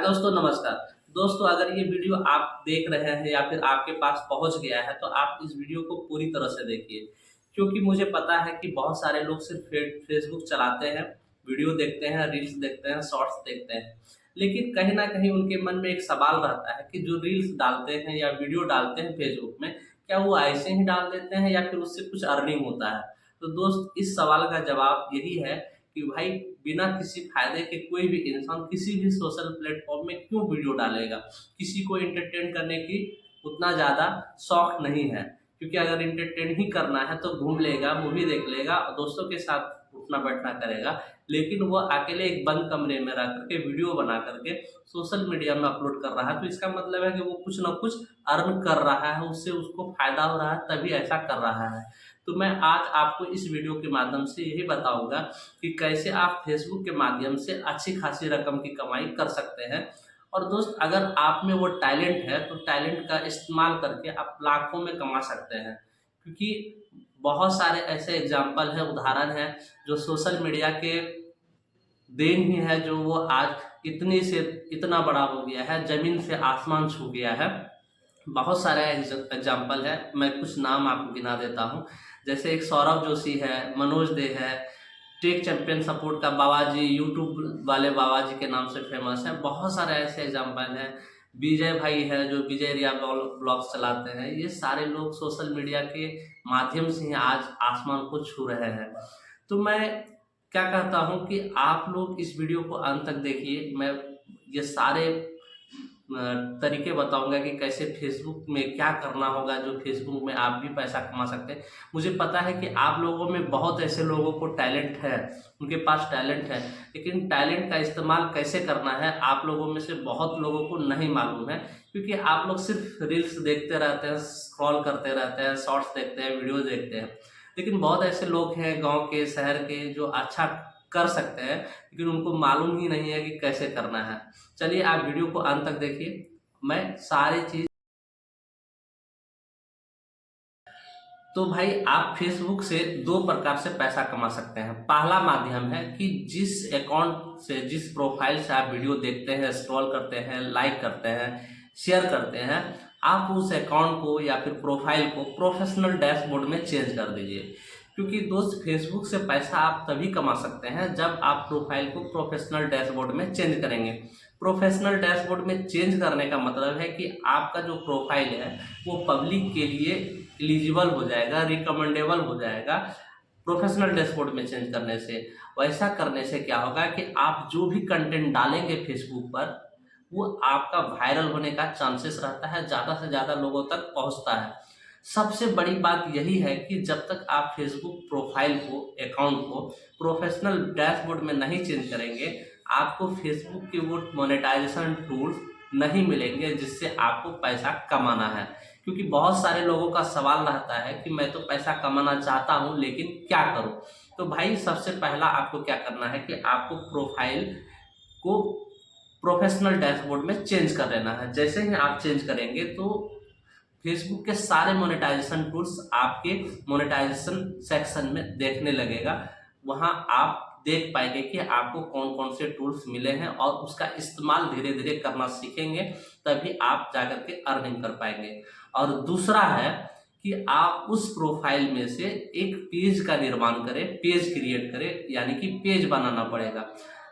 दोस्तों नमस्कार। दोस्तों अगर ये वीडियो आप देख रहे हैं या फिर आपके पास पहुंच गया है तो आप इस वीडियो को पूरी तरह से देखिए, क्योंकि मुझे पता है कि बहुत सारे लोग सिर्फ फेसबुक चलाते हैं, वीडियो देखते हैं, रील्स देखते हैं, शॉर्ट्स देखते हैं, लेकिन कहीं ना कहीं उनके मन में एक सवाल रहता है कि जो रील्स डालते हैं या वीडियो डालते हैं फेसबुक में, क्या वो ऐसे ही डाल देते हैं या फिर उससे कुछ अर्निंग होता है। तो दोस्त इस सवाल का जवाब यही है कि भाई बिना किसी फायदे के कोई भी इंसान किसी भी सोशल प्लेटफॉर्म में क्यों वीडियो डालेगा। किसी को एंटरटेन करने की उतना ज़्यादा शौक नहीं है, क्योंकि अगर एंटरटेन ही करना है तो घूम लेगा, मूवी देख लेगा और दोस्तों के साथ उठना बैठना करेगा। लेकिन वो अकेले एक बंद कमरे में रह करके वीडियो बना करके सोशल मीडिया में अपलोड कर रहा है, तो इसका मतलब है कि वो कुछ ना कुछ अर्न कर रहा है, उससे उसको फायदा हो रहा है, तभी ऐसा कर रहा है। तो मैं आज आपको इस वीडियो के माध्यम से यही बताऊंगा कि कैसे आप फेसबुक के माध्यम से अच्छी खासी रकम की कमाई कर सकते हैं। और दोस्त अगर आप में वो टैलेंट है तो टैलेंट का इस्तेमाल करके आप लाखों में कमा सकते हैं, क्योंकि बहुत सारे ऐसे एग्जाम्पल हैं, उदाहरण हैं जो सोशल मीडिया के देन ही है, जो वो आज इतनी से इतना बड़ा हो गया है, जमीन से आसमान छू गया है। बहुत सारे एग्जाम्पल है, मैं कुछ नाम आपको गिना देता हूँ। जैसे एक सौरभ जोशी है, मनोज दे है, टेक चैंपियन सपोर्ट का बाबा जी, यूट्यूब वाले बाबा जी के नाम से फेमस है। बहुत सारे ऐसे एग्जाम्पल हैं। विजय भाई है जो विजय रिया ब्लॉग्स चलाते हैं। ये सारे लोग सोशल मीडिया के माध्यम से ही आज आसमान को छू रहे हैं। तो मैं क्या कहता हूँ कि आप लोग इस वीडियो को अंत तक देखिए। मैं ये सारे तरीके बताऊंगा कि कैसे फेसबुक में क्या करना होगा, जो फेसबुक में आप भी पैसा कमा सकते हैं। मुझे पता है कि आप लोगों में बहुत ऐसे लोगों को टैलेंट है, उनके पास टैलेंट है, लेकिन टैलेंट का इस्तेमाल कैसे करना है आप लोगों में से बहुत लोगों को नहीं मालूम है, क्योंकि आप लोग सिर्फ रील्स देखते रहते हैं, स्क्रॉल करते रहते हैं, शॉर्ट्स देखते हैं, वीडियो देखते हैं। लेकिन बहुत ऐसे लोग हैं गाँव के, शहर के, जो अच्छा कर सकते हैं, लेकिन उनको मालूम ही नहीं है कि कैसे करना है। चलिए आप वीडियो को अंत तक देखिए, मैं सारी चीज। तो भाई आप फेसबुक से दो प्रकार से पैसा कमा सकते हैं। पहला माध्यम है कि जिस अकाउंट से, जिस प्रोफाइल से आप वीडियो देखते हैं, स्क्रॉल करते हैं, लाइक करते हैं, शेयर करते हैं, आप उस अकाउंट को या फिर प्रोफाइल को प्रोफेशनल डैशबोर्ड में चेंज कर दीजिए। क्योंकि दोस्त फेसबुक से पैसा आप तभी कमा सकते हैं जब आप प्रोफाइल को प्रोफेशनल डैशबोर्ड में चेंज करेंगे। प्रोफेशनल डैशबोर्ड में चेंज करने का मतलब है कि आपका जो प्रोफाइल है वो पब्लिक के लिए एलिजिबल हो जाएगा, रिकमेंडेबल हो जाएगा प्रोफेशनल डैशबोर्ड में चेंज करने से। वैसा करने से क्या होगा कि आप जो भी कंटेंट डालेंगे फेसबुक पर, वो आपका वायरल होने का चांसेस रहता है, ज़्यादा से ज़्यादा लोगों तक पहुंचता है। सबसे बड़ी बात यही है कि जब तक आप फेसबुक प्रोफाइल को, अकाउंट को प्रोफेशनल डैशबोर्ड में नहीं चेंज करेंगे, आपको फेसबुक के वो मोनेटाइजेशन टूल्स नहीं मिलेंगे जिससे आपको पैसा कमाना है। क्योंकि बहुत सारे लोगों का सवाल रहता है कि मैं तो पैसा कमाना चाहता हूं लेकिन क्या करूं। तो भाई सबसे पहला आपको क्या करना है कि आपको प्रोफाइल को प्रोफेशनल डैशबोर्ड में चेंज कर लेना है। जैसे ही आप चेंज करेंगे तो फेसबुक के सारे मोनेटाइजेशन टूल्स आपके मोनेटाइजेशन सेक्शन में देखने लगेगा। वहां आप देख पाएंगे कि आपको कौन कौन से टूल्स मिले हैं और उसका इस्तेमाल धीरे धीरे करना सीखेंगे, तभी आप जाकर के अर्निंग कर पाएंगे। और दूसरा है कि आप उस प्रोफाइल में से एक पेज का निर्माण करें, पेज क्रिएट करें, यानी कि पेज बनाना पड़ेगा।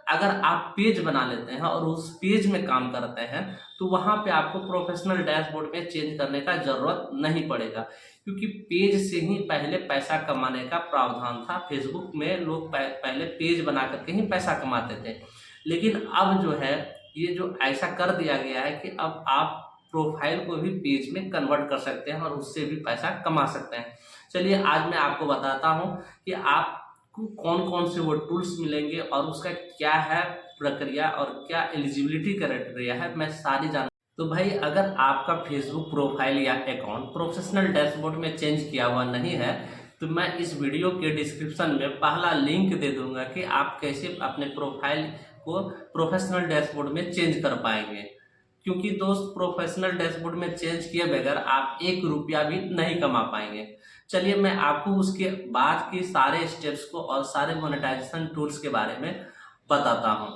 अगर आप पेज बना लेते हैं और उस पेज में काम करते हैं तो वहां पे आपको प्रोफेशनल डैशबोर्ड में चेंज करने का जरूरत नहीं पड़ेगा, क्योंकि पेज से ही पहले पैसा कमाने का प्रावधान था। फेसबुक में लोग पहले पेज बना करके ही पैसा कमाते थे, लेकिन अब जो है ये जो ऐसा कर दिया गया है कि अब आप प्रोफाइल को भी पेज में कन्वर्ट कर सकते हैं और उससे भी पैसा कमा सकते हैं। चलिए आज मैं आपको बताता हूँ कि आपको कौन कौन से वो टूल्स मिलेंगे और उसका क्या है प्रक्रिया और क्या एलिजिबिलिटी क्राइटेरिया है, मैं सारी जान। तो भाई अगर आपका फेसबुक प्रोफाइल या अकाउंट प्रोफेशनल डैशबोर्ड में चेंज किया हुआ नहीं है तो मैं इस वीडियो के डिस्क्रिप्शन में पहला लिंक दे दूंगा कि आप कैसे अपने प्रोफाइल को प्रोफेशनल डैशबोर्ड में चेंज कर पाएंगे। क्योंकि दोस्त प्रोफेशनल डैशबोर्ड में चेंज किए बगैर आप 1 रुपया भी नहीं कमा पाएंगे। चलिए मैं आपको उसके बाद के सारे स्टेप्स को और सारे मोनेटाइजेशन टूल्स के बारे में बताता हूँ।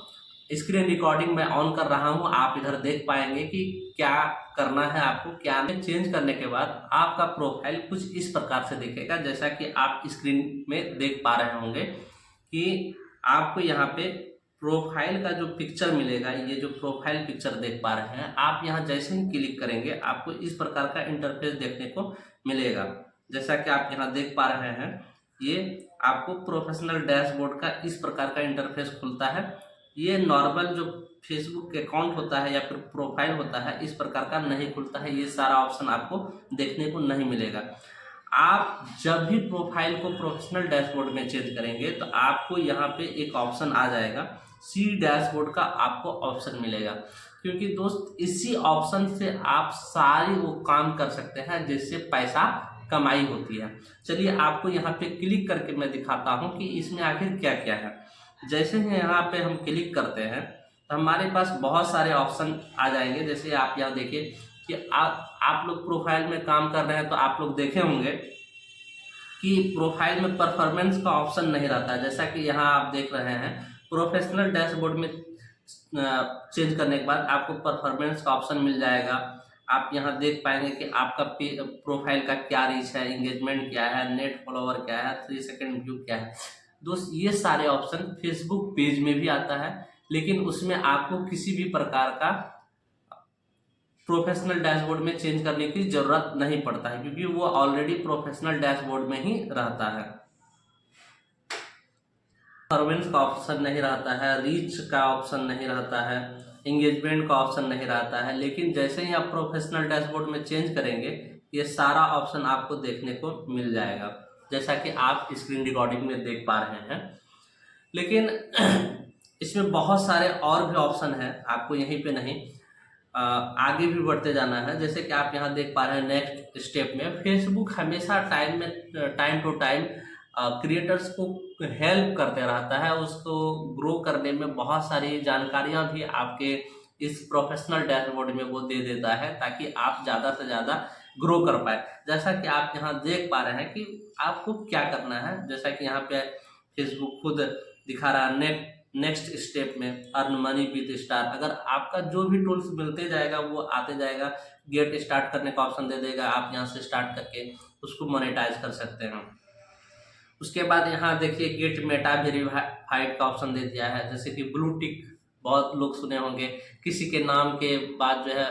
स्क्रीन रिकॉर्डिंग मैं ऑन कर रहा हूं, आप इधर देख पाएंगे कि क्या करना है आपको। क्या में चेंज करने के बाद आपका प्रोफाइल कुछ इस प्रकार से दिखेगा, जैसा कि आप स्क्रीन में देख पा रहे होंगे कि आपको यहाँ पे प्रोफाइल का जो पिक्चर मिलेगा, ये जो प्रोफाइल पिक्चर देख पा रहे हैं आप, यहाँ जैसे ही क्लिक करेंगे आपको इस प्रकार का इंटरफेस देखने को मिलेगा। जैसा कि आप यहाँ देख पा रहे हैं, ये आपको प्रोफेशनल डैशबोर्ड का इस प्रकार का इंटरफेस खुलता है। ये नॉर्मल जो फेसबुक अकाउंट होता है या फिर प्रोफाइल होता है इस प्रकार का नहीं खुलता है, ये सारा ऑप्शन आपको देखने को नहीं मिलेगा। आप जब भी प्रोफाइल को प्रोफेशनल डैशबोर्ड में चेंज करेंगे तो आपको यहाँ पे एक ऑप्शन आ जाएगा, सी डैशबोर्ड का आपको ऑप्शन मिलेगा, क्योंकि दोस्त इसी ऑप्शन से आप सारी वो काम कर सकते हैं जिससे पैसा कमाई होती है। चलिए आपको यहाँ पे क्लिक करके मैं दिखाता हूँ कि इसमें आखिर क्या क्या है। जैसे ही यहाँ पे हम क्लिक करते हैं तो हमारे पास बहुत सारे ऑप्शन आ जाएंगे। जैसे आप यहाँ देखिए कि आप लोग प्रोफाइल में काम कर रहे हैं तो आप लोग देखे होंगे कि प्रोफाइल में परफॉर्मेंस का ऑप्शन नहीं रहता है। जैसा कि यहाँ आप देख रहे हैं प्रोफेशनल डैशबोर्ड में चेंज करने के बाद आपको परफॉर्मेंस का ऑप्शन मिल जाएगा। आप यहाँ देख पाएंगे कि आपका प्रोफाइल का क्या रीच है, एंगेजमेंट क्या है, नेट फॉलोवर क्या है, 3 सेकंड व्यू क्या है। दोस्त ये सारे ऑप्शन फेसबुक पेज में भी आता है, लेकिन उसमें आपको किसी भी प्रकार का प्रोफेशनल डैशबोर्ड में चेंज करने की जरूरत नहीं पड़ता है, क्योंकि वो ऑलरेडी प्रोफेशनल डैशबोर्ड में ही रहता है। परफॉर्मेंस का ऑप्शन नहीं रहता है, रीच का ऑप्शन नहीं रहता है, एंगेजमेंट का ऑप्शन नहीं रहता है। लेकिन जैसे ही आप प्रोफेशनल डैशबोर्ड में चेंज करेंगे ये सारा ऑप्शन आपको देखने को मिल जाएगा, जैसा कि आप स्क्रीन रिकॉर्डिंग में देख पा रहे हैं। लेकिन इसमें बहुत सारे और भी ऑप्शन हैं, आपको यहीं पे नहीं आगे भी बढ़ते जाना है। जैसे कि आप यहाँ देख पा रहे हैं नेक्स्ट स्टेप में फेसबुक हमेशा टाइम टू टाइम क्रिएटर्स को हेल्प करते रहता है, उसको ग्रो करने में बहुत सारी जानकारियां भी आपके इस प्रोफेशनल डैशबोर्ड में वो दे देता है, ताकि आप ज़्यादा से ज़्यादा ग्रो कर पाए। जैसा कि आप यहाँ देख पा रहे हैं कि आपको क्या करना है। जैसा कि यहाँ पे फेसबुक खुद दिखा रहा है नेक्स्ट स्टेप में अर्न मनी विद स्टार। अगर आपका जो भी टूल्स मिलते जाएगा वो आते जाएगा, गेट स्टार्ट करने का ऑप्शन दे देगा, आप यहाँ से स्टार्ट करके उसको मोनेटाइज कर सकते हैं। उसके बाद यहाँ देखिए गेट मेटा वेरीफाइड का ऑप्शन दे दिया है। जैसे कि ब्लू टिक बहुत लोग सुने होंगे, किसी के नाम के बाद जो है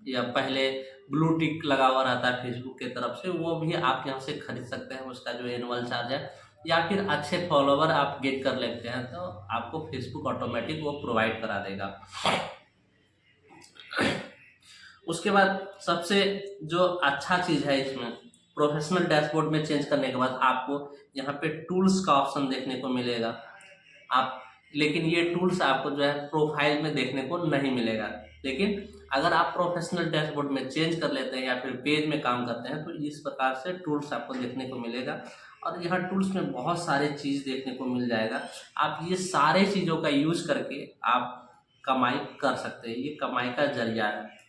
या पहले ब्लू टिक लगा हुआ रहता है फेसबुक की तरफ से, वो भी आप यहाँ से खरीद सकते हैं। उसका जो एनुअल चार्ज है, या फिर अच्छे फॉलोवर आप गेट कर लेते हैं तो आपको फेसबुक ऑटोमेटिक वो प्रोवाइड करा देगा। उसके बाद सबसे जो अच्छा चीज़ है इसमें प्रोफेशनल डैशबोर्ड में चेंज करने के बाद आपको यहाँ पे टूल्स का ऑप्शन देखने को मिलेगा। लेकिन ये टूल्स आपको जो है प्रोफाइल में देखने को नहीं मिलेगा। लेकिन अगर आप प्रोफेशनल डैशबोर्ड में चेंज कर लेते हैं या फिर पेज में काम करते हैं तो इस प्रकार से टूल्स आपको देखने को मिलेगा। और यहाँ टूल्स में बहुत सारे चीज़ देखने को मिल जाएगा। आप ये सारे चीज़ों का यूज करके आप कमाई कर सकते हैं, ये कमाई का जरिया है।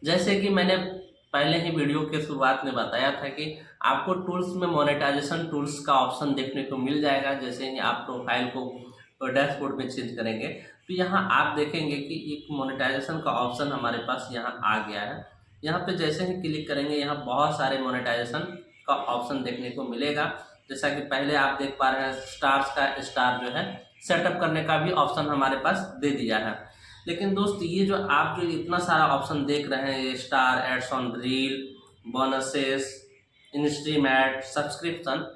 जैसे कि मैंने पहले ही वीडियो के शुरुआत में बताया था कि आपको टूल्स में मोनेटाइजेशन टूल्स का ऑप्शन देखने को मिल जाएगा। जैसे ही आप प्रोफाइल को डैशबोर्ड में चेंज करेंगे तो यहाँ आप देखेंगे कि एक मोनेटाइजेशन का ऑप्शन हमारे पास यहाँ आ गया है। यहाँ पे जैसे ही क्लिक करेंगे यहाँ बहुत सारे मोनेटाइजेशन का ऑप्शन देखने को मिलेगा। जैसा कि पहले आप देख पा रहे हैं स्टार्स का स्टार जो है सेटअप करने का भी ऑप्शन हमारे पास दे दिया है। लेकिन दोस्त ये जो आप जो इतना सारा ऑप्शन देख रहे हैं, ये star, ads on reel, bonuses, instream ad, subscription,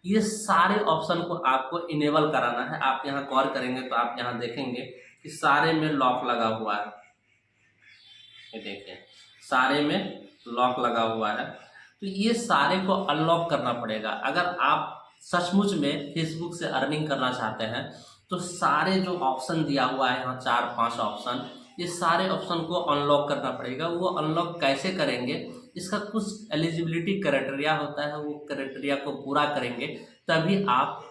ये सारे ऑप्शन को आपको इनेबल कराना है। आप यहाँ गौर करेंगे तो आप यहाँ देखेंगे कि सारे में लॉक लगा हुआ है। ये देखिए सारे में लॉक लगा हुआ है, तो ये सारे को अनलॉक करना पड़ेगा। अगर आप सचमुच में फेसबुक से अर्निंग करना चाहते हैं तो सारे जो ऑप्शन दिया हुआ है यहाँ 4-5 ऑप्शन, ये सारे ऑप्शन को अनलॉक करना पड़ेगा। वो अनलॉक कैसे करेंगे, इसका कुछ एलिजिबिलिटी क्राइटेरिया होता है, वो क्राइटेरिया को पूरा करेंगे तभी आप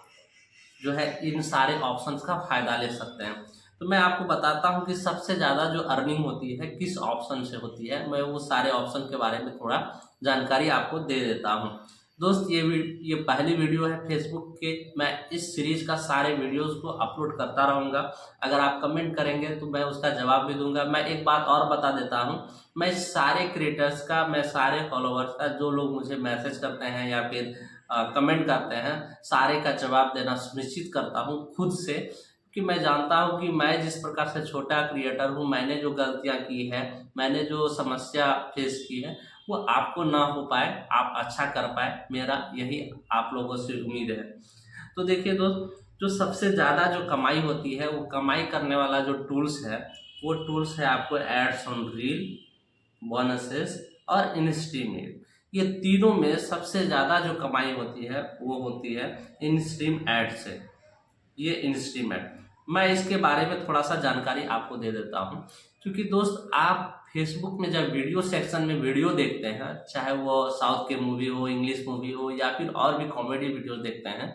जो है इन सारे ऑप्शंस का फ़ायदा ले सकते हैं। तो मैं आपको बताता हूं कि सबसे ज़्यादा जो अर्निंग होती है किस ऑप्शन से होती है। मैं वो सारे ऑप्शन के बारे में थोड़ा जानकारी आपको दे देता हूं। दोस्त ये पहली वीडियो है फेसबुक के। मैं इस सीरीज का सारे वीडियोस को अपलोड करता रहूँगा। अगर आप कमेंट करेंगे तो मैं उसका जवाब भी दूंगा। मैं एक बात और बता देता हूँ, मैं सारे क्रिएटर्स का, मैं सारे फॉलोअर्स का, जो लोग मुझे मैसेज करते हैं या फिर कमेंट करते हैं, सारे का जवाब देना सुनिश्चित करता हूँ खुद से। कि मैं जानता हूँ कि मैं जिस प्रकार से छोटा क्रिएटर हूँ, मैंने जो गलतियाँ की है, मैंने जो समस्या फेस की है, वो आपको ना हो पाए, आप अच्छा कर पाए, मेरा यही आप लोगों से उम्मीद है। तो देखिए दोस्त, जो सबसे ज़्यादा जो कमाई होती है, वो कमाई करने वाला जो टूल्स है, वो टूल्स है आपको एड्स ऑन रील, बोनसेस और इंस्ट्रीमेट। ये तीनों में सबसे ज़्यादा जो कमाई होती है वो होती है इंस्ट्रीम एड से। ये इंस्ट्रीमेट, मैं इसके बारे में थोड़ा सा जानकारी आपको दे देता हूँ। क्योंकि दोस्त, आप फेसबुक में जब वीडियो सेक्शन में वीडियो देखते हैं, चाहे वो साउथ के मूवी हो, इंग्लिश मूवी हो, या फिर और भी कॉमेडी वीडियो देखते हैं,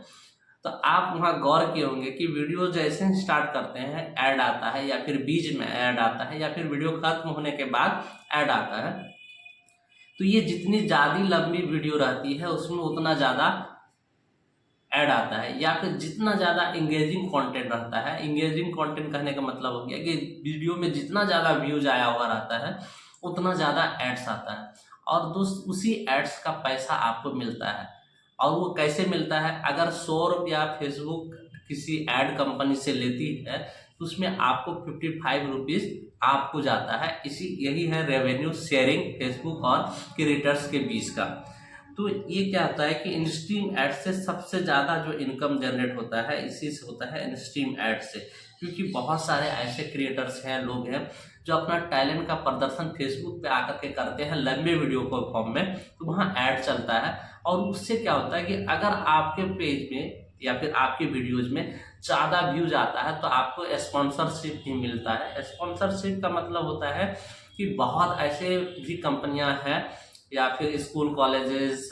तो आप वहाँ गौर किए होंगे कि वीडियो जैसे ही स्टार्ट करते हैं ऐड आता है, या फिर बीच में ऐड आता है, या फिर वीडियो खत्म होने के बाद ऐड आता है। तो ये जितनी ज़्यादा लंबी वीडियो रहती है उसमें उतना ज़्यादा ऐड आता है, या फिर जितना ज़्यादा इंगेजिंग कंटेंट रहता है। इंगेजिंग कंटेंट कहने का मतलब हो गया कि वीडियो में जितना ज़्यादा व्यूज आया हुआ रहता है उतना ज़्यादा एड्स आता है। और दोस्त, उसी एड्स का पैसा आपको मिलता है। और वो कैसे मिलता है? अगर 100 रुपया फेसबुक किसी एड कंपनी से लेती है तो उसमें आपको 55 रुपीज़ आपको जाता है। यही है रेवेन्यू शेयरिंग फेसबुक और क्रिएटर्स के बीच का। तो ये क्या होता है कि इंस्ट्रीम एड से सबसे ज़्यादा जो इनकम जनरेट होता है इसी से होता है, इंस्ट्रीम एड से। क्योंकि बहुत सारे ऐसे क्रिएटर्स हैं, लोग हैं, जो अपना टैलेंट का प्रदर्शन फेसबुक पे आकर के करते हैं लंबे वीडियो को फॉर्म में, तो वहाँ ऐड चलता है। और उससे क्या होता है कि अगर आपके पेज में या फिर आपके वीडियोज में ज़्यादा व्यूज आता है तो आपको स्पॉन्सरशिप भी मिलता है। स्पॉन्सरशिप का मतलब होता है कि बहुत ऐसे भी कंपनियां हैं, या फिर स्कूल, कॉलेजेस,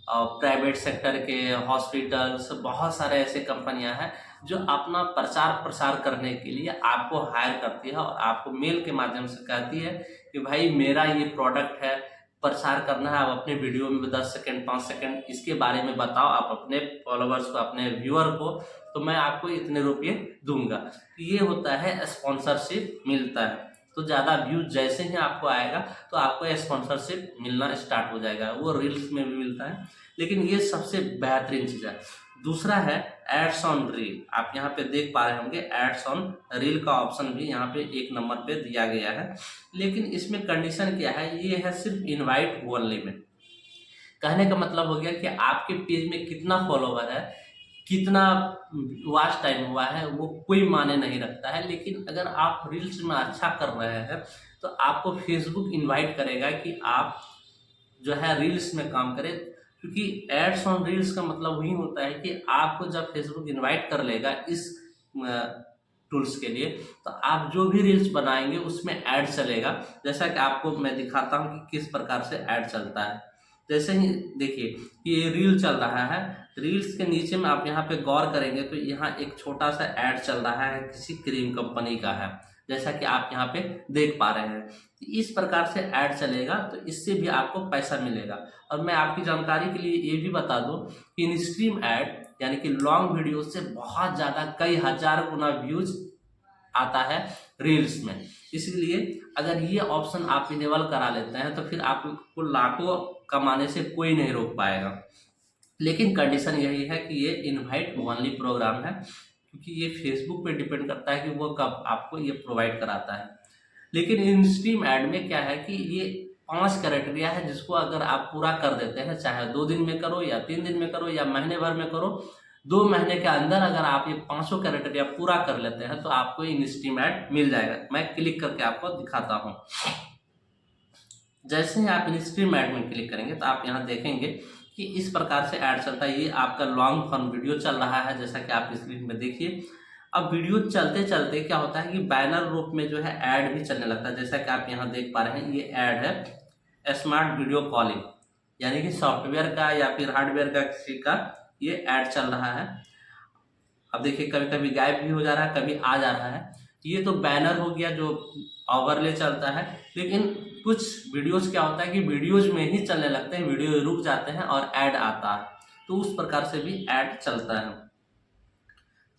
प्राइवेट सेक्टर के हॉस्पिटल्स, बहुत सारे ऐसे कंपनियां हैं जो अपना प्रचार प्रसार करने के लिए आपको हायर करती है और आपको मेल के माध्यम से कहती है कि भाई मेरा ये प्रोडक्ट है, प्रचार करना है, आप अपने वीडियो में 10 सेकंड 5 सेकंड इसके बारे में बताओ आप अपने फॉलोअर्स को, अपने व्यूअर को, तो मैं आपको इतने रुपये दूंगा। ये होता है स्पॉन्सरशिप मिलता है। तो ज़्यादा व्यूज जैसे ही आपको आएगा तो आपको स्पॉन्सरशिप मिलना स्टार्ट हो जाएगा। वो रील्स में भी मिलता है, लेकिन ये सबसे बेहतरीन चीज़ है। दूसरा है एड्स ऑन रील। आप यहाँ पे देख पा रहे होंगे एड्स ऑन रील का ऑप्शन भी यहाँ पे 1 नंबर पे दिया गया है। लेकिन इसमें कंडीशन क्या है? ये है सिर्फ इनवाइट ओनली में। कहने का मतलब हो गया कि आपके पेज में कितना फॉलोवर है, कितना वॉच टाइम हुआ है, वो कोई माने नहीं रखता है। लेकिन अगर आप रील्स में अच्छा कर रहे हैं तो आपको फेसबुक इनवाइट करेगा कि आप जो है रील्स में काम करें। क्योंकि एड्स ऑन रील्स का मतलब वही होता है कि आपको जब फेसबुक इनवाइट कर लेगा इस टूल्स के लिए, तो आप जो भी रील्स बनाएंगे उसमें ऐड चलेगा। जैसा कि आपको मैं दिखाता हूँ कि किस प्रकार से ऐड चलता है। जैसे ही देखिए कि ये रील चल रहा है, रील्स के नीचे में आप यहाँ पे गौर करेंगे तो यहाँ एक छोटा सा ऐड चल रहा है, किसी क्रीम कंपनी का है, जैसा कि आप यहाँ पे देख पा रहे हैं। इस प्रकार से ऐड चलेगा तो इससे भी आपको पैसा मिलेगा। और मैं आपकी जानकारी के लिए ये भी बता दूं कि इंस्ट्रीम ऐड यानी कि लॉन्ग वीडियो से बहुत ज़्यादा, कई हजार गुना व्यूज आता है रील्स में। इसलिए अगर ये ऑप्शन आप इनेबल करा लेते हैं तो फिर आपको लाखों कमाने से कोई नहीं रोक पाएगा। लेकिन कंडीशन यही है कि ये इनवाइट ओनली प्रोग्राम है, क्योंकि ये फेसबुक पे डिपेंड करता है कि वो कब आपको ये प्रोवाइड कराता है। लेकिन इंस्ट्रीम ऐड में क्या है कि ये 5 क्राइटेरिया है जिसको अगर आप पूरा कर देते हैं, चाहे 2 दिन में करो या 3 दिन में करो या महीने भर में करो, 2 महीने के अंदर अगर आप ये 500 क्राइटेरिया पूरा कर लेते हैं तो आपको इंस्ट्रीम ऐड मिल जाएगा। मैं क्लिक करके आपको दिखाता हूँ। जैसे ही आप इंस्ट्रीम ऐड में क्लिक करेंगे तो आप यहाँ देखेंगे कि इस प्रकार से ऐड चलता है। ये आपका लॉन्ग फॉर्म वीडियो चल रहा है, जैसा कि आप स्क्रीन में देखिए। अब वीडियो चलते चलते क्या होता है कि बैनर रूप में जो है ऐड भी चलने लगता है। जैसा कि आप यहाँ देख पा रहे हैं, ये ऐड है स्मार्ट वीडियो कॉलिंग, यानी कि सॉफ्टवेयर का या फिर हार्डवेयर का किसी का ये ऐड चल रहा है। अब देखिए कभी कभी गायब भी हो जा रहा है, कभी आ जा रहा है। ये तो बैनर हो गया जो ओवरले चलता है। लेकिन कुछ वीडियोज क्या होता है कि वीडियोज में ही चलने लगते हैं, वीडियो रुक जाते हैं और ऐड आता है, तो उस प्रकार से भी ऐड चलता है।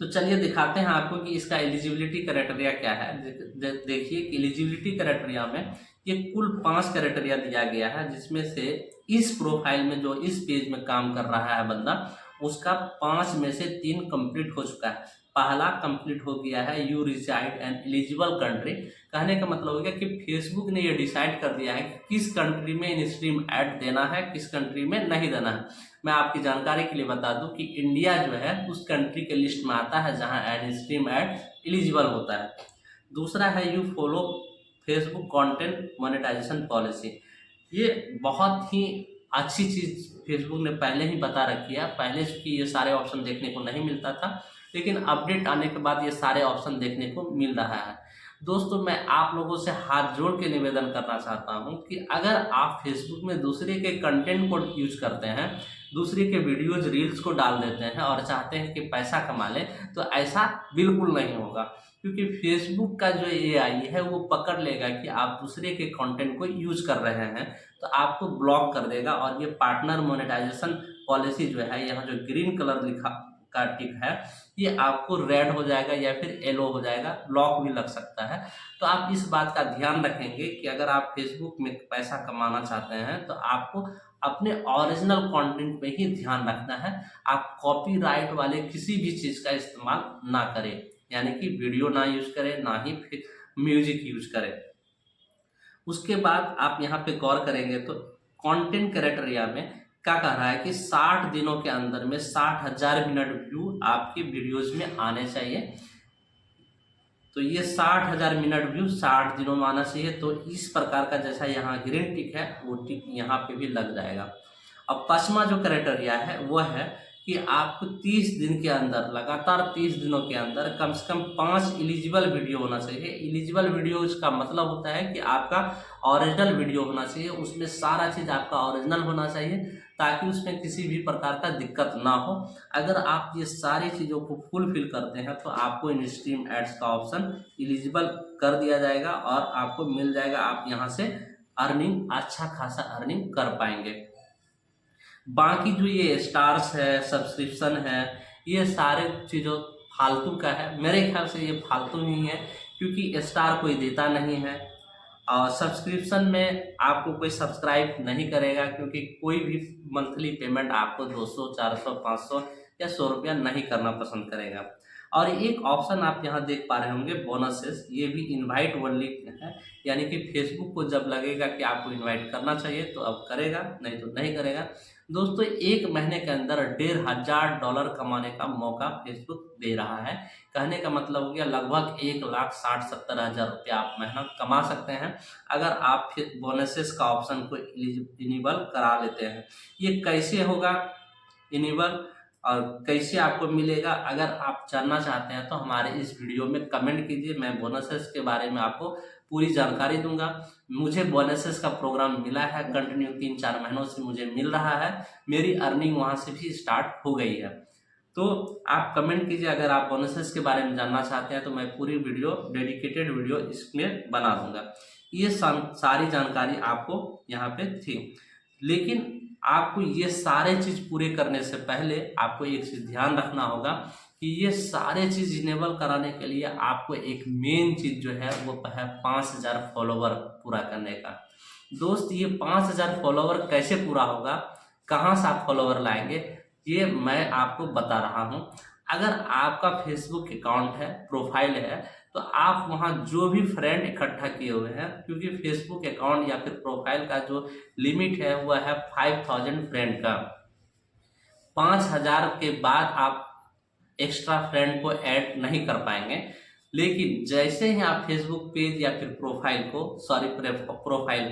तो चलिए दिखाते हैं आपको कि इसका एलिजिबिलिटी क्राइटेरिया क्या है। देखिए कि एलिजिबिलिटी क्राइटेरिया में ये कुल 5 क्राइटेरिया दिया गया है, जिसमें से इस प्रोफाइल में जो इस पेज में काम कर रहा है बंदा, उसका 5 में से 3 कंप्लीट हो चुका है। पहला कंप्लीट हो गया है you reside an eligible country. कहने का मतलब हो गया कि फेसबुक ने ये डिसाइड कर दिया है कि किस कंट्री में इन स्ट्रीम ऐड देना है, किस कंट्री में नहीं देना है। मैं आपकी जानकारी के लिए बता दूं कि इंडिया जो है उस कंट्री के लिस्ट में आता है जहां एड स्ट्रीम ऐड एलिजिबल होता है। दूसरा है you follow Facebook content monetisation policy. ये बहुत ही अच्छी चीज़ फेसबुक ने पहले ही बता रखी है। पहले की ये सारे ऑप्शन देखने को नहीं मिलता था, लेकिन अपडेट आने के बाद ये सारे ऑप्शन देखने को मिल रहा है। दोस्तों, मैं आप लोगों से हाथ जोड़ के निवेदन करना चाहता हूं कि अगर आप फेसबुक में दूसरे के कंटेंट को यूज करते हैं, दूसरे के वीडियोज रील्स को डाल देते हैं और चाहते हैं कि पैसा कमा लें, तो ऐसा बिल्कुल नहीं होगा, क्योंकि फेसबुक का जो AI है वो पकड़ लेगा कि आप दूसरे के कंटेंट को यूज कर रहे हैं, तो आपको ब्लॉक कर देगा। और ये पार्टनर मोनेटाइजेशन पॉलिसी जो है, यहाँ जो ग्रीन कलर लिखा का टिक है, ये आपको रेड हो जाएगा या फिर येलो हो जाएगा, लॉक भी लग सकता है। तो आप इस बात का ध्यान रखेंगे कि अगर आप फेसबुक में पैसा कमाना चाहते हैं तो आपको अपने ओरिजिनल कंटेंट पे ही ध्यान रखना है। आप कॉपीराइट वाले किसी भी चीज़ का इस्तेमाल ना करें, यानी कि वीडियो ना यूज करें, ना ही म्यूजिक यूज करें। उसके बाद आप यहाँ पे गौर करेंगे तो कंटेंट क्राइटेरिया में क्या कह रहा है कि 60 दिनों के अंदर में 60,000 मिनट व्यू आपके वीडियोज में आने चाहिए। तो ये 60,000 मिनट व्यू 60 दिनों में आना चाहिए। तो इस प्रकार का जैसा यहाँ ग्रीन टिक है, वो टिक यहाँ पे भी लग जाएगा। अब 5वां जो क्राइटेरिया है वो है कि आपको 30 दिन के अंदर, लगातार 30 दिनों के अंदर कम से कम 5 एलिजिबल वीडियो होना चाहिए। एलिजिबल वीडियो इसका मतलब होता है कि आपका ओरिजिनल वीडियो होना चाहिए, उसमें सारा चीज़ आपका ओरिजिनल होना चाहिए, ताकि उसमें किसी भी प्रकार का दिक्कत ना हो। अगर आप ये सारी चीज़ों को फुलफिल करते हैं तो आपको इन स्ट्रीम एड्स का ऑप्शन एलिजिबल कर दिया जाएगा और आपको मिल जाएगा। आप यहाँ से अर्निंग, अच्छा खासा अर्निंग कर पाएंगे। बाकी जो ये स्टार्स है, सब्सक्रिप्शन है, ये सारे चीज़ों फालतू का है। मेरे ख्याल से ये फालतू ही है, क्योंकि स्टार कोई देता नहीं है और सब्सक्रिप्शन में आपको कोई सब्सक्राइब नहीं करेगा, क्योंकि कोई भी मंथली पेमेंट आपको 200, 400, 500 या 100 रुपया नहीं करना पसंद करेगा। और एक ऑप्शन आप यहाँ देख पा रहे होंगे बोनसेस, ये भी इनवाइट ओनली है, यानी कि फेसबुक को जब लगेगा कि आपको इनवाइट करना चाहिए तो अब करेगा, नहीं तो नहीं करेगा। दोस्तों, 1 महीने के अंदर $1,500 कमाने का मौका फेसबुक दे रहा है। कहने का मतलब हो गया लगभग 1,60,70,000 रुपया आप महीना कमा सकते हैं, अगर आप फिर बोनसेस का ऑप्शन को इनेबल करा लेते हैं। ये कैसे होगा इनेबल और कैसे आपको मिलेगा, अगर आप जानना चाहते हैं तो हमारे इस वीडियो में कमेंट कीजिए। मैं बोनसेस के बारे में आपको पूरी जानकारी दूंगा। मुझे बोनसेस का प्रोग्राम मिला है, कंटिन्यू 3-4 महीनों से मुझे मिल रहा है, मेरी अर्निंग वहां से भी स्टार्ट हो गई है। तो आप कमेंट कीजिए अगर आप बोनसेस के बारे में जानना चाहते हैं, तो मैं पूरी वीडियो, डेडिकेटेड वीडियो इसमें बना दूंगा। ये सारी जानकारी आपको यहाँ पे थी, लेकिन आपको ये सारे चीज़ पूरे करने से पहले आपको एक चीज़ ध्यान रखना होगा कि ये सारे चीज़ इनेबल कराने के लिए आपको एक मेन चीज़ जो है वो है 5,000 फॉलोवर पूरा करने का। दोस्त, ये 5,000 फॉलोवर कैसे पूरा होगा, कहाँ से आप फॉलोवर लाएंगे, ये मैं आपको बता रहा हूँ। अगर आपका फेसबुक अकाउंट है, प्रोफाइल है, तो आप वहाँ जो भी फ्रेंड इकट्ठा किए हुए हैं, क्योंकि फेसबुक अकाउंट या फिर प्रोफाइल का जो लिमिट है वह है 5,000 फ्रेंड का। 5,000 के बाद आप एक्स्ट्रा फ्रेंड को ऐड नहीं कर पाएंगे। लेकिन जैसे ही आप फेसबुक पेज या फिर प्रोफाइल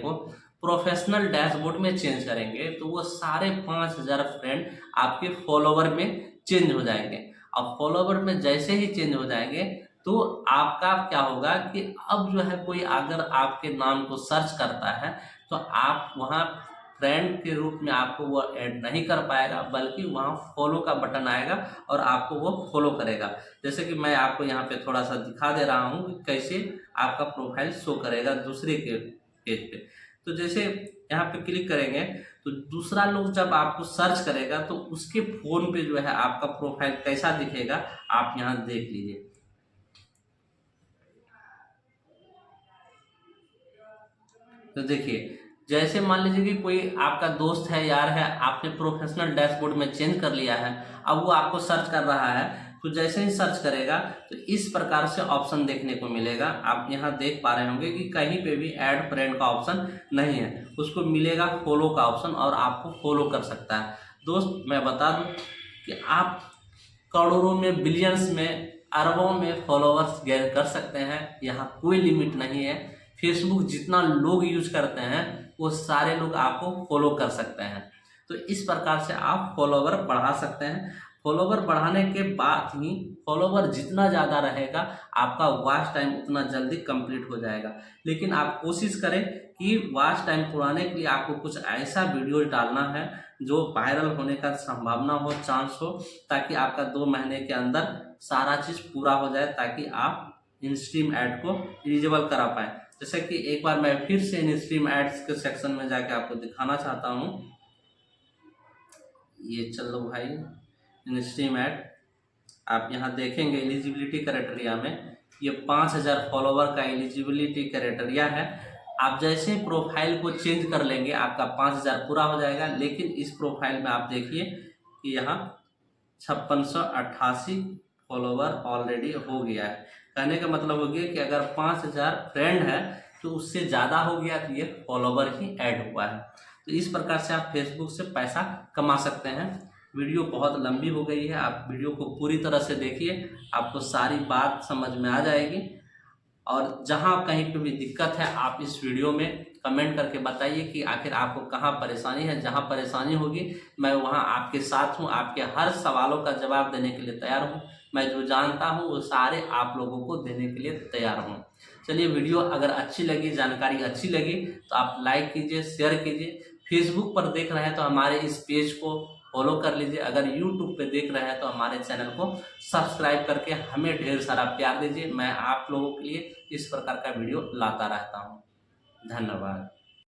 को प्रोफेशनल डैशबोर्ड में चेंज करेंगे, तो वो सारे 5,000 फ्रेंड आपके फॉलोवर में चेंज हो जाएंगे। अब फॉलोवर में जैसे ही चेंज हो जाएंगे तो आपका क्या होगा कि अब जो है कोई अगर आपके नाम को सर्च करता है तो आप वहाँ फ्रेंड के रूप में आपको वो ऐड नहीं कर पाएगा, बल्कि वहाँ फॉलो का बटन आएगा और आपको वो फॉलो करेगा। जैसे कि मैं आपको यहाँ पे थोड़ा सा दिखा दे रहा हूँ कि कैसे आपका प्रोफाइल शो करेगा दूसरे के पेज पे। तो जैसे यहाँ पे क्लिक करेंगे तो दूसरा लोग जब आपको सर्च करेगा तो उसके फ़ोन पे जो है आपका प्रोफाइल कैसा दिखेगा आप यहाँ देख लीजिए। तो देखिए, जैसे मान लीजिए कि कोई आपका दोस्त है, यार है, आपने प्रोफेशनल डैशबोर्ड में चेंज कर लिया है, अब वो आपको सर्च कर रहा है, तो जैसे ही सर्च करेगा तो इस प्रकार से ऑप्शन देखने को मिलेगा। आप यहाँ देख पा रहे होंगे कि कहीं पे भी ऐड फ्रेंड का ऑप्शन नहीं है, उसको मिलेगा फॉलो का ऑप्शन और आपको फॉलो कर सकता है। दोस्त मैं बता दूं कि आप करोड़ों में, बिलियंस में, अरबों में फॉलोअर्स गेन कर सकते हैं, यहाँ कोई लिमिट नहीं है। फेसबुक जितना लोग यूज करते हैं वो सारे लोग आपको फॉलो कर सकते हैं। तो इस प्रकार से आप फॉलोवर बढ़ा सकते हैं। फॉलोवर बढ़ाने के बाद ही, फॉलोवर जितना ज़्यादा रहेगा आपका वॉच टाइम उतना जल्दी कंप्लीट हो जाएगा। लेकिन आप कोशिश करें कि वॉच टाइम बढ़ाने के लिए आपको कुछ ऐसा वीडियो डालना है जो वायरल होने का संभावना हो, चांस हो, ताकि आपका 2 महीने के अंदर सारा चीज़ पूरा हो जाए, ताकि आप इन स्ट्रीम ऐड को एलिजिबल करा पाए। जैसे कि एक बार मैं फिर से इन स्ट्रीम एड्स के सेक्शन में जाके आपको दिखाना चाहता हूँ। ये चलो भाई, इन स्ट्रीम ऐड आप यहाँ देखेंगे एलिजिबिलिटी क्राइटेरिया में ये 5000 फॉलोवर का एलिजिबिलिटी क्राइटेरिया है। आप जैसे प्रोफाइल को चेंज कर लेंगे आपका 5000 पूरा हो जाएगा। लेकिन इस प्रोफाइल में आप देखिए कि यहाँ 5688 फॉलोवर ऑलरेडी हो गया है। कहने का मतलब हो गया कि अगर 5000 फ्रेंड है तो उससे ज़्यादा हो गया तो ये फॉलोवर ही ऐड हुआ है। तो इस प्रकार से आप फेसबुक से पैसा कमा सकते हैं। वीडियो बहुत लंबी हो गई है, आप वीडियो को पूरी तरह से देखिए, आपको सारी बात समझ में आ जाएगी। और जहां कहीं पे भी दिक्कत है आप इस वीडियो में कमेंट करके बताइए कि आखिर आपको कहाँ परेशानी है। जहां परेशानी होगी मैं वहां आपके साथ हूं, आपके हर सवालों का जवाब देने के लिए तैयार हूं। मैं जो जानता हूं वो सारे आप लोगों को देने के लिए तैयार हूं। चलिए, वीडियो अगर अच्छी लगी, जानकारी अच्छी लगी तो आप लाइक कीजिए, शेयर कीजिए। फेसबुक पर देख रहे हैं तो हमारे इस पेज को फॉलो कर लीजिए। अगर यूट्यूब पे देख रहे हैं तो हमारे चैनल को सब्सक्राइब करके हमें ढेर सारा प्यार दीजिए। मैं आप लोगों के लिए इस प्रकार का वीडियो लाता रहता हूँ। धन्यवाद।